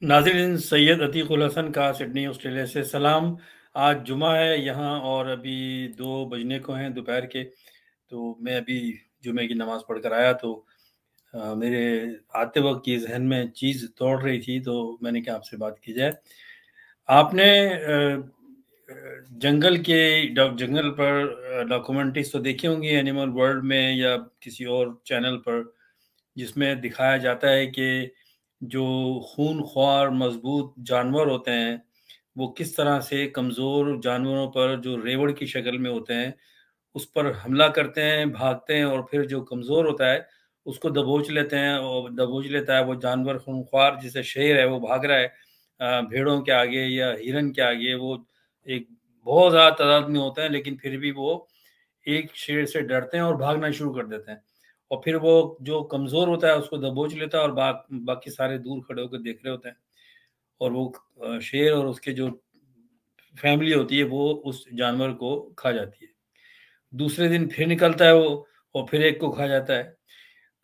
नाज़रीन, सैयद अतीक उल हसन का Sydney Australia से सलाम। आज जुमा है यहाँ और अभी 2 बजने को हैं दोपहर के। तो मैं अभी जुमे की नमाज़ पढ़ कर आया तो मेरे आते वक्त ये जहन में चीज़ दौड़ रही थी, तो मैंने कहा आपसे बात की जाए। आपने जंगल पर डॉक्यूमेंट्रीज तो देखी होंगी एनिमल वर्ल्ड में या किसी और चैनल पर, जिसमें दिखाया जाता है कि जो खूनख्वार मजबूत जानवर होते हैं वो किस तरह से कमज़ोर जानवरों पर, जो रेवड़ की शक्ल में होते हैं, उस पर हमला करते हैं, भागते हैं और फिर जो कमज़ोर होता है उसको दबोच लेते हैं, और दबोच लेता है वो जानवर खूंखार। जैसे शेर है वो भाग रहा है भेड़ों के आगे या हिरन के आगे, वो एक बहुत ज़्यादा तादाद में होते हैं लेकिन फिर भी वो एक शेर से डरते हैं और भागना शुरू कर देते हैं, और फिर वो जो कमज़ोर होता है उसको दबोच लेता है और बाकी सारे दूर खड़े होकर देख रहे होते हैं, और वो शेर और उसके जो फैमिली होती है वो उस जानवर को खा जाती है। दूसरे दिन फिर निकलता है वो और फिर एक को खा जाता है।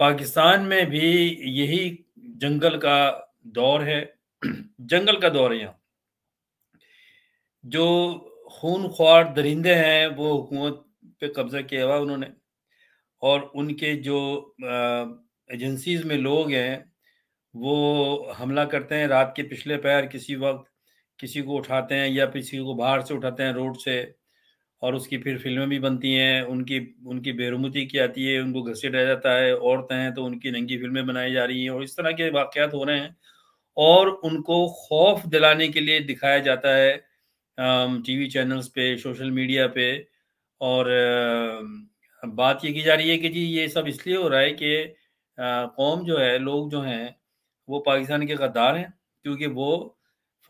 पाकिस्तान में भी यही जंगल का दौर है। जंगल का दौर है यहाँ। जो खूनख्वार दरिंदे हैं वो हुकूमत पे कब्जा किया हुआ उन्होंने, और उनके जो एजेंसीज में लोग हैं वो हमला करते हैं रात के पिछले पहर, किसी वक्त किसी को उठाते हैं या किसी को बाहर से उठाते हैं रोड से, और उसकी फिर फिल्में भी बनती हैं। उनकी उनकी बेरुमती की आती है, उनको घसीटा जाता है। औरतें हैं तो उनकी नंगी फिल्में बनाई जा रही हैं, और इस तरह के वाक़यात हो रहे हैं, और उनको खौफ दिलाने के लिए दिखाया जाता है टीवी चैनल्स पे, सोशल मीडिया पे। और बात ये की जा रही है कि जी ये सब इसलिए हो रहा है कि कौम जो है, लोग जो हैं वो पाकिस्तान के गद्दार हैं, क्योंकि वो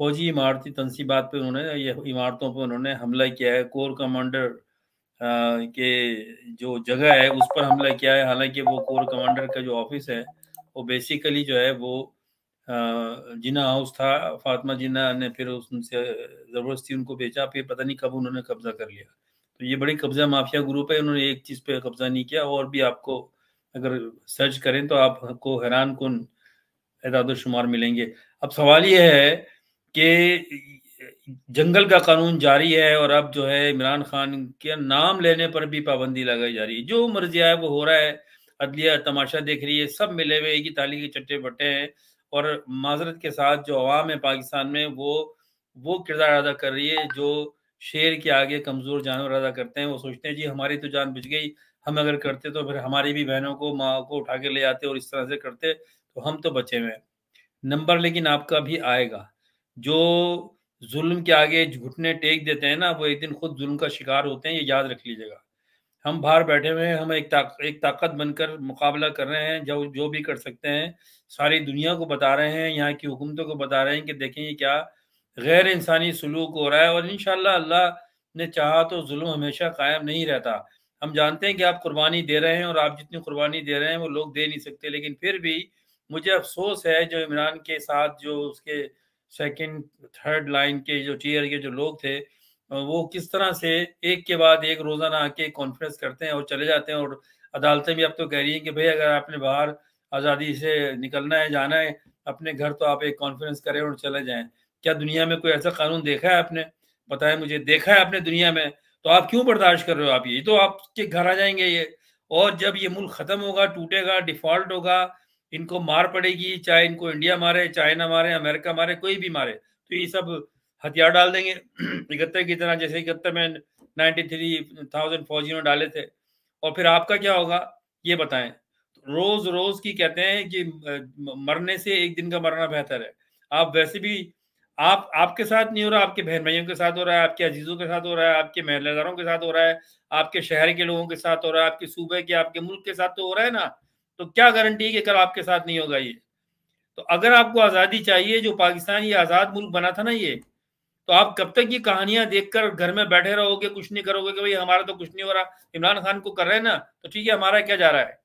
फौजी इमारती तनसीबात पे उन्होंने, ये इमारतों पे उन्होंने हमला किया है। कोर कमांडर के जो जगह है उस पर हमला किया है। हालांकि वो कोर कमांडर का जो ऑफिस है वो बेसिकली जो है वो जिन्ना हाउस था। फातिमा जिन्ना ने फिर उनसे ज़बरदस्ती उनको बेचा, फिर पता नहीं कब उन्होंने कब्जा कर लिया। तो ये बड़ी कब्जा माफिया ग्रुप है, उन्होंने एक चीज़ पे कब्जा नहीं किया। और भी आपको अगर सर्च करें तो आपको हैरान कुन एदाद शुमार मिलेंगे। अब सवाल ये है कि जंगल का कानून जारी है, और अब जो है इमरान खान के नाम लेने पर भी पाबंदी लगाई जा रही है। जो मर्जी आए वो हो रहा है, अदलिया तमाशा देख रही है, सब मिले हुए एक ही थाली के चट्टे बट्टे हैं। और माजरत के साथ जो अवाम है पाकिस्तान में वो किरदार अदा कर रही है जो शेर के आगे कमज़ोर जानवर अदा करते हैं। वो सोचते हैं जी हमारी तो जान बच गई, हम अगर करते तो फिर हमारी भी बहनों को, माँ को उठा के ले आते और इस तरह से करते, तो हम तो बचे हुए हैं। नंबर लेकिन आपका भी आएगा। जो जुल्म के आगे घुटने टेक देते हैं ना, वो एक दिन खुद जुल्म का शिकार होते हैं, ये याद रख लीजिएगा। हम बाहर बैठे हुए हैं, हम एक ताकत बनकर मुकाबला कर रहे हैं, जो जो भी कर सकते हैं सारी दुनिया को बता रहे हैं, यहाँ की हुकूमतों को बता रहे हैं कि देखें ये क्या गैर इंसानी सलूक हो रहा है। और इंशाल्लाह अल्लाह ने चाहा तो जुल्म हमेशा कायम नहीं रहता। हम जानते हैं कि आप कुर्बानी दे रहे हैं, और आप जितनी कुर्बानी दे रहे हैं वो लोग दे नहीं सकते, लेकिन फिर भी मुझे अफसोस है जो इमरान के साथ जो उसके सेकंड थर्ड लाइन के जो टीयर के जो लोग थे, वो किस तरह से एक के बाद एक रोजाना आके कॉन्फ्रेंस करते हैं और चले जाते हैं। और अदालतें भी अब तो कह रही हैं कि भाई अगर आपने बाहर आज़ादी से निकलना है, जाना है अपने घर, तो आप एक कॉन्फ्रेंस करें और चले जाएं। क्या दुनिया में कोई ऐसा कानून देखा है आपने? बताएं मुझे, देखा है आपने दुनिया में? तो आप क्यों बर्दाश्त कर रहे हो? आप ये तो आपके घर आ जाएंगे ये। और जब ये मुल्क खत्म होगा, टूटेगा, डिफॉल्ट होगा, इनको मार पड़ेगी, चाहे इनको इंडिया मारे, चाइना मारे, अमेरिका मारे, कोई भी मारे, तो ये सब हथियार डाल देंगे इकहत्तर की तरह, जैसे इकहत्तर में 93,000 फौजियों ने डाले थे। और फिर आपका क्या होगा ये बताएं। रोज रोज की कहते हैं कि मरने से एक दिन का मरना बेहतर है। आप वैसे भी, आपके साथ नहीं हो रहा, आपके बहन भाइयों के साथ हो रहा है, आपके अजीजों के साथ हो रहा है, आपके महल्लेदारों के साथ हो रहा है, आपके शहर के लोगों के साथ हो रहा है, आपके सूबे के, आपके मुल्क के साथ तो हो रहा है ना। तो क्या गारंटी है कि कल आपके साथ नहीं होगा ये? तो अगर आपको आज़ादी चाहिए, जो पाकिस्तान ये आज़ाद मुल्क बना था ना ये, तो आप कब तक ये कहानियां देखकर घर में बैठे रहोगे, कुछ नहीं करोगे कि भाई हमारा तो कुछ नहीं हो रहा, इमरान खान को कर रहे हैं ना तो ठीक है, हमारा क्या जा रहा है?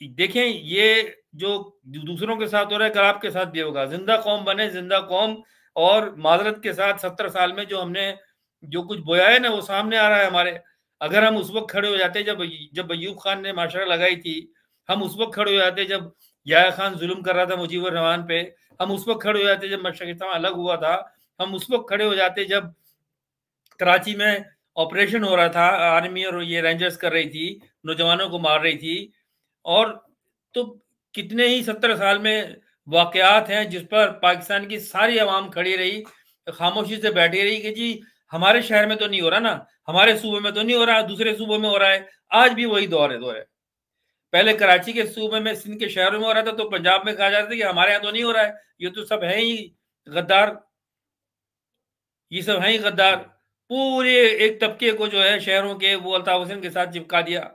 देखें ये जो दूसरों के साथ हो रहा है कल आपके साथ भी होगा। जिंदा कौम बने, जिंदा कौम। और माजरत के साथ 70 साल में जो हमने जो कुछ बोया है ना वो सामने आ रहा है हमारे। अगर हम उस वक्त खड़े हो जाते जब जब अयूब खान ने माशरा लगाई थी, हम उस वक्त खड़े हो जाते जब याह्या खान जुल्म कर रहा था मुजीबुर रहमान पे, हम उस वक्त खड़े हो जाते जब मशरक़ अलग हुआ था, हम उस वक्त खड़े हो जाते जब कराची में ऑपरेशन हो रहा था, आर्मी और ये रेंजर्स कर रही थी, नौजवानों को मार रही थी। और तो कितने ही 70 साल में वाकयात हैं जिस पर पाकिस्तान की सारी आवाम खड़ी रही, खामोशी से बैठी रही कि जी हमारे शहर में तो नहीं हो रहा ना, हमारे सूबे में तो नहीं हो रहा, दूसरे सूबों में हो रहा है। आज भी वही दौर है। पहले कराची के सूबे में, सिंध के शहरों में हो रहा था, तो पंजाब में कहा जाता था कि हमारे यहाँ तो नहीं हो रहा है, ये तो सब है ही गद्दार, ये सब हैं ही गद्दार। पूरे एक तबके को जो है शहरों के, वो अल्ताफ हुसैन के साथ चिपका दिया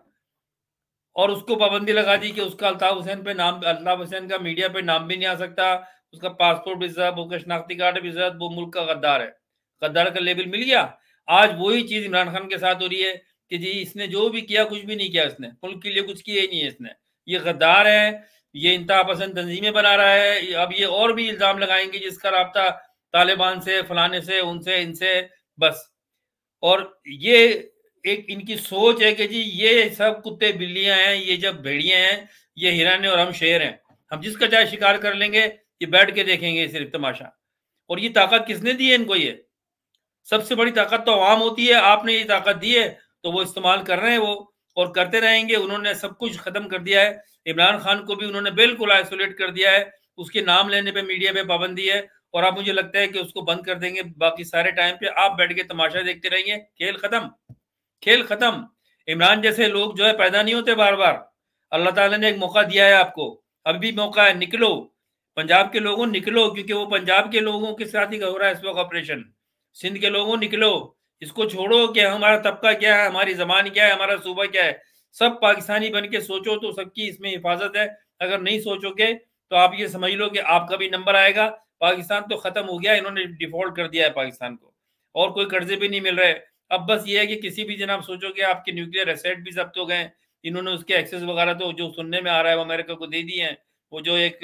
और उसको पाबंदी लगा दी कि उसका अल्ताफ हुसैन पे नाम, अल्ताफ हुसैन का मीडिया पे नाम भी नहीं आ सकता, उसका पासपोर्ट भी जब्त, उसका शनाख्ती कार्ड भी जब्त, वो मुल्क का गद्दार है। गद्दार का लेबल मिल गया। आज वही चीज इमरान खान के साथ हो रही है कि जी इसने जो भी किया, कुछ भी नहीं किया, इसने मुल्क के लिए कुछ किया ही नहीं है इसने, ये गद्दार है, ये इंतहा पसंद तंजीमें बना रहा है। अब ये और भी इल्जाम लगाएंगे जिसका राब्ता तालिबान से, फलाने से, उनसे, इनसे, बस। और ये एक इनकी सोच है कि जी ये सब कुत्ते बिल्लियां हैं, ये जब भेड़िए हैं, ये हिरन है और हम शेर हैं, हम जिसका चाहे शिकार कर लेंगे, ये बैठ के देखेंगे सिर्फ तमाशा। और ये ताकत किसने दी है इनको? ये सबसे बड़ी ताकत तो आवाम होती है, आपने ये ताकत दी है तो वो इस्तेमाल कर रहे हैं वो, और करते रहेंगे। उन्होंने सब कुछ खत्म कर दिया है, इमरान खान को भी उन्होंने बिल्कुल आइसोलेट कर दिया है, उसके नाम लेने पे मीडिया पे पाबंदी है। और अब मुझे लगता है कि उसको बंद कर देंगे, बाकी सारे टाइम पे आप बैठ के तमाशा देखते रहेंगे। खेल खत्म, खेल खत्म। इमरान जैसे लोग जो है पैदा नहीं होते बार बार। अल्लाह ताला ने एक मौका दिया है आपको, अभी भी मौका है, निकलो पंजाब के लोगों, निकलो, क्योंकि वो पंजाब के लोगों के साथ ही हो रहा है इस वक्त ऑपरेशन। सिंध के लोगों निकलो, इसको छोड़ो कि हमारा तबका क्या है, हमारी जबान क्या है, हमारा सूबा क्या है। सब पाकिस्तानी बन के सोचो तो सबकी इसमें हिफाजत है। अगर नहीं सोचोगे तो आप ये समझ लो कि आपका भी नंबर आएगा। पाकिस्तान तो खत्म हो गया, इन्होंने डिफॉल्ट कर दिया है पाकिस्तान को, और कोई कर्जे भी नहीं मिल रहे। अब बस ये है कि किसी भी जनाब सोचोगे आपके न्यूक्लियर एसेट भी जब्त हो गए, इन्होंने उसके एक्सेस वगैरह तो जो सुनने में आ रहा है वो अमेरिका को दे दिए हैं। वो जो एक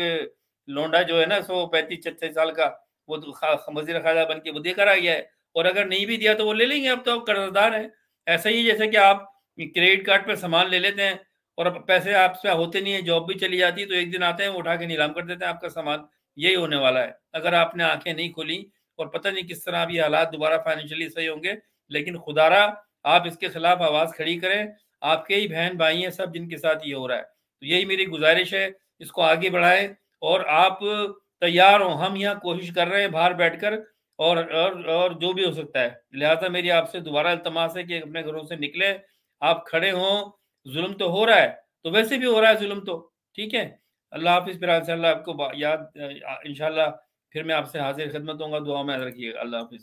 लोंडा जो है ना 135-36 साल का, वो तो वजीर खाजा बन के वो देकर आ गया है। और अगर नहीं भी दिया तो वो ले लेंगे, अब तो आप कर्जदार हैं। ऐसा ही जैसे कि आप क्रेडिट कार्ड पे सामान ले लेते हैं और अब पैसे आपसे होते नहीं है, जॉब भी चली जाती है, तो एक दिन आते हैं वो उठा के नीलाम कर देते हैं आपका सामान। यही होने वाला है अगर आपने आंखें नहीं खोली। और पता नहीं किस तरह अभी हालात दोबारा फाइनेंशियली सही होंगे, लेकिन खुदारा आप इसके खिलाफ आवाज खड़ी करें। आपके ही बहन भाई हैं सब जिनके साथ ये हो रहा है, तो यही मेरी गुजारिश है, इसको आगे बढ़ाएं। और आप तैयार हो, हम यहाँ कोशिश कर रहे हैं बाहर बैठकर, और जो भी हो सकता है। लिहाजा मेरी आपसे दोबारा इल्तमास है कि अपने घरों से निकले, आप खड़े हों। जुल्म तो हो रहा है, तो वैसे भी हो रहा है जुल्म तो, ठीक है। अल्लाह हाफिज। फिर इंशाल्लाह आपको याद इंशाल्लाह फिर मैं आपसे हाजिर खिदमत होऊंगा, दुआ में याद रखिएगा। अल्लाह हाफिज।